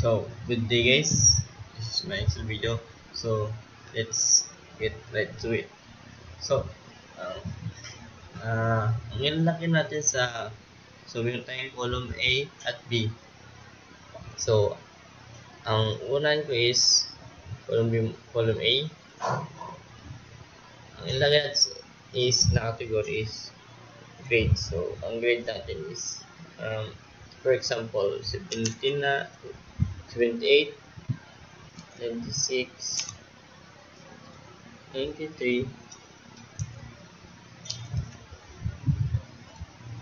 So, good day guys. This is my Excel video. So, let's get right to it. So, uh, ang ilalaki natin meron tayong column A at B. So, ang unahin ko is column A. Ang ilalaki natin na category is grade. So, ang grade natin is for example, 78, 96, 93,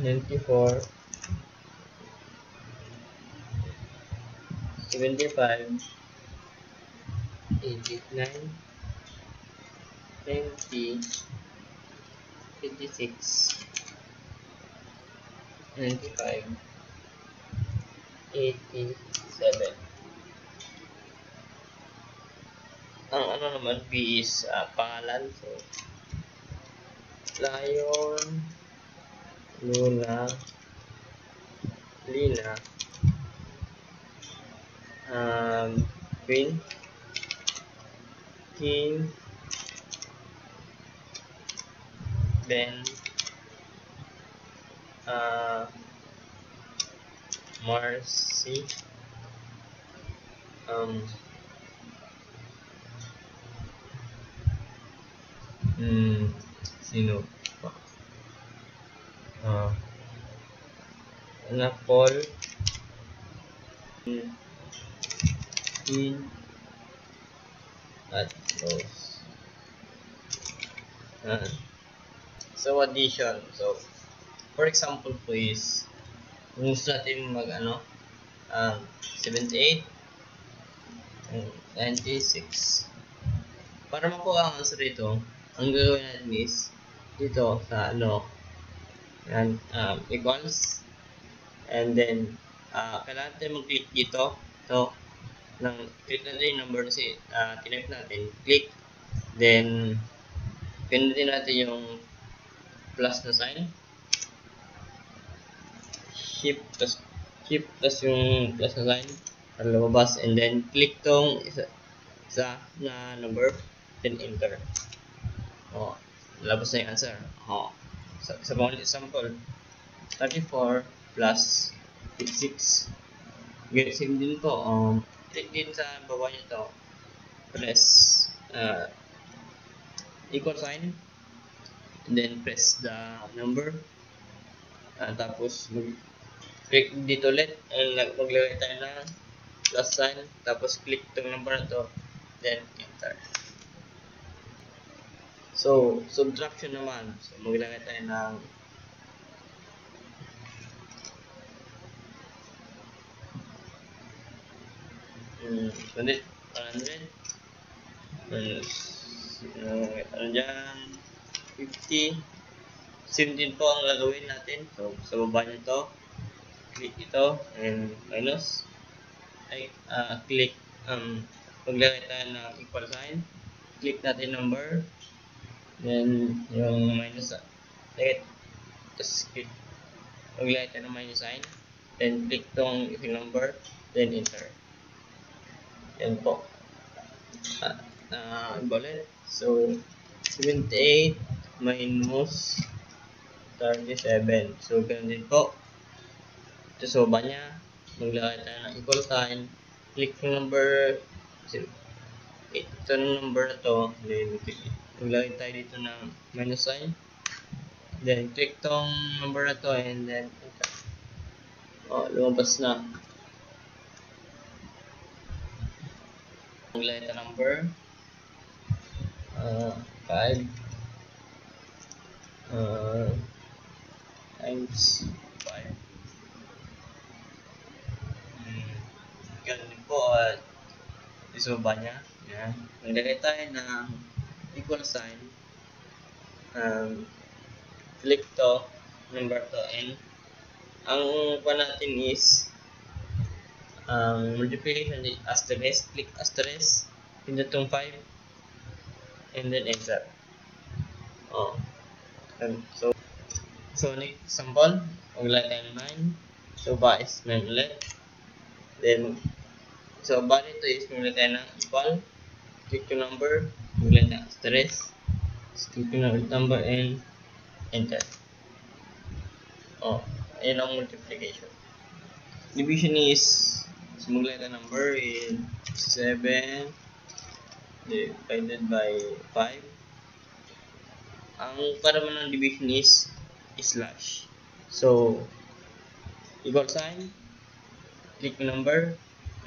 94, 75, 89, 90, 86, 95, 87. Ang ano naman, B is pangalan. So, Lion, Luna, Lina, Queen, King, Ben, Marcy, sino pa? Paul, at Rose. So, addition. So, for example po is, kung gusto natin 78, 96. Para makuha ang answer dito, ang gagawin natin is, dito sa equals, and then, kailangan natin mag-click dito, click natin yung number kasi tinype natin, click, then, pinutin natin yung plus na sign, shift plus yung plus na sign para lumabas, and then click tong isa na number, then enter. Labas na yung answer. Sa mga example, 34 plus 56. Same din po. Click din sa baba nyo to, press equal sign, and then press the number, tapos click dito ulit, maglagay tayo ng plus sign, tapos click itong number na to, then enter. So, subtraction naman. So, maglagay tayo ng $100 dyan 50, 17 po ang gagawin natin. So, sa baba nito, click ito, and minus, click, maglagay tayo ng equal sign, click natin number, then yung minus, tapos click, maglagay tayo ng minus sign, then click tong yung number, then enter. Yan po. Ulit. So, 78 minus 37. So, ganun din po. Ito sa baba niya, maglagay tayo ng equal sign, click yung number, ito yung number na to, then maglagay tayo dito ng minus sign, then click tong number na to, and then enter. Lumabas na. Maglagay tayo number 5 times 5. Ganun po at isuba niya. Yan. Maglagay tayo ng equal sign, click to, number to, and ang pa natin is multiplication is asterisk, click asterisk, pindot tong 5, and then enter. So next example, maglagay tayo ng 9, so ba is 9 ulit, then So, bali ito is maglagay tayo ng equal, click yung number, maglagay ng asterisk, click yung number, and enter. Oh, ayun ang multiplication. Division is, so maglagay tayo number in 7 divided by 5. Ang paraman ng division is slash. So, equal sign, click yung number,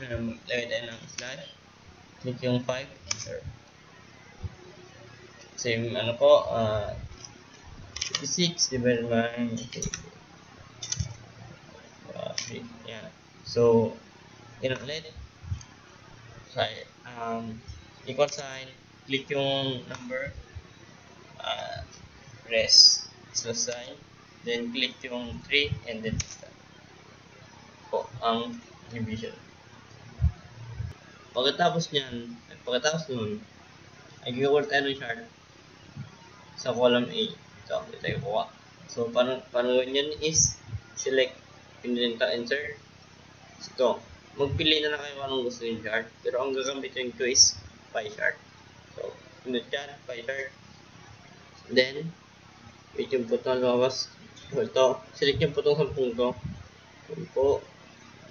lagay tayo ng slash, click yung 5, enter. Same ano po, 56 divided by 8. Yan. So, yun ulit. Sorry, equal sign, click yung number, press slash sign, then click yung 3, and then start po ang division. Pagkatapos nun, ay gagawin tayo ng chart sa column A. So, ito yung kuha. So, paano gawin yan is, select, pinili ka insert. Ito, magpili na lang kayo kung anong gusto yung chart. Pero ang gagamitin ko is pie chart. So, pinili dyan, pie chart. Then, wait yung button lumabas. Ito, select yung button sa punto. Po.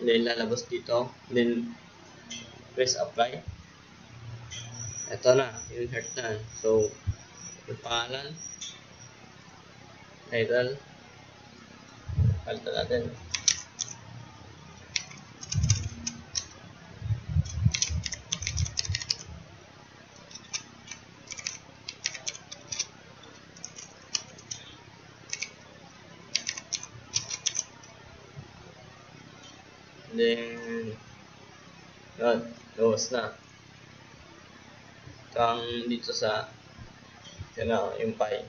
Then, lalabas dito. Then, press apply. Ito na, yung chart na. So, yung pangalan, title, palitan natin. Then, yun, lowes na. Ito ang dito sa, yun na, yung pie.